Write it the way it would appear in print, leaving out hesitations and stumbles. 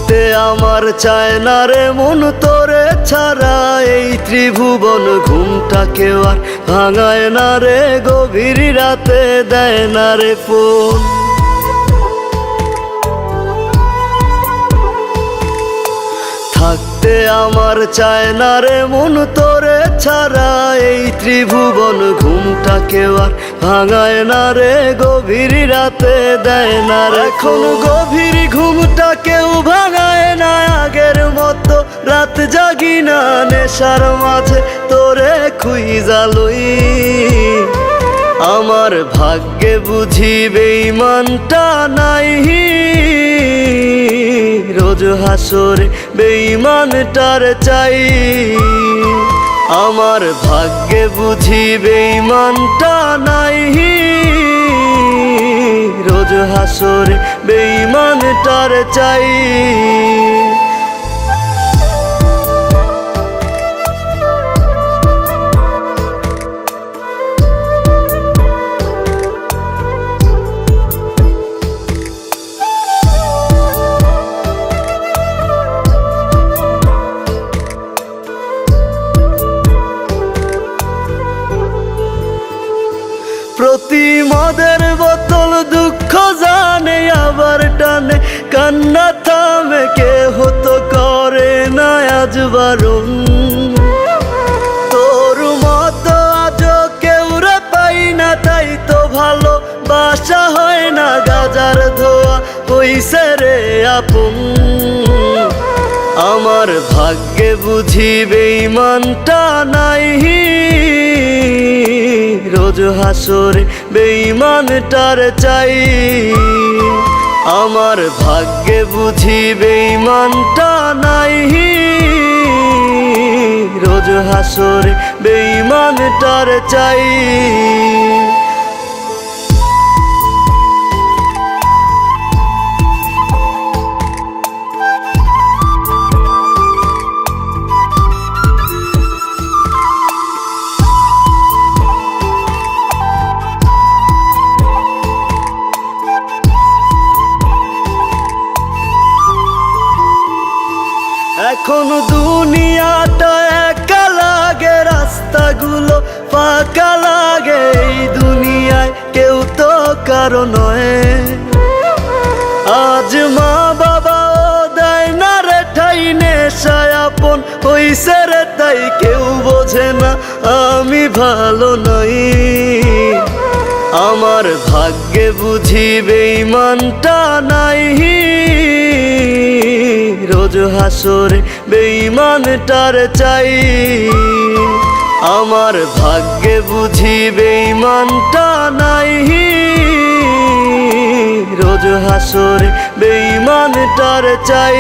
থাকতে আমার চায় না রে মন তোরে ছাড়া, এই ত্রিভুবন ঘুমটাকেও আর ভাঙায় না রে, গভীর রাতে দেয় না রে ফোন। থাকতে আমার চায় না রে মন তোরে ছাড়া, এই ত্রিভুবন ঘুমটাকেও আর ভাঙায় না রে, গভীর রাতে দেয় না রে। এখন গভীর ঘুমটা কেউ ভাঙায় না আগের মতো, রাত জাগি না নেশার মাঝে তোরে খুঁজা লই। আমার ভাগ্যে বুঝি বেঈমানটা নাই, রোজ হাসরে বেঈমানটার চাই। আমার ভাগ্যে বুঝি বেঈমানটা নাই, রোজ হাসরে বেঈমানটার চাই। প্রতি মদের বোতল দুঃখ জানে আবার টানে, কান্না থামে কে হতো করে না আজ বারণ। তোর মতো আজ কেউ রে পাই না, তাই তো ভালো বাসা হয় না, গাজার ধোয়া হইছে রে আপন। আমার ভাগ্যে বুঝি বেঈমানটা নাই, রোজ হাসরে বেঈমানটার চাই। আমার ভাগ্যে বুঝি বেঈমানটা নাই, রোজ হাসরে বেঈমানটার চাই। এখন দুনিয়াটা একা লাগে, রাস্তাগুলো ফাঁকা লাগে, এই দুনিয়ায় কেউ তো কারো নয়। আজ মা বাবাও দেয় না রে ঠাই, নেশায় আপন হইছে রে তাই কেউ বোঝে না আমি ভালো নই। আমার ভাগ্যে বুঝি বেঈমানটা নাই, রোজ হাসরে বেঈমানটার চাই। আমার ভাগ্যে বুঝি বেঈমানটা নাই, রোজ হাসরে বেঈমানটার চাই।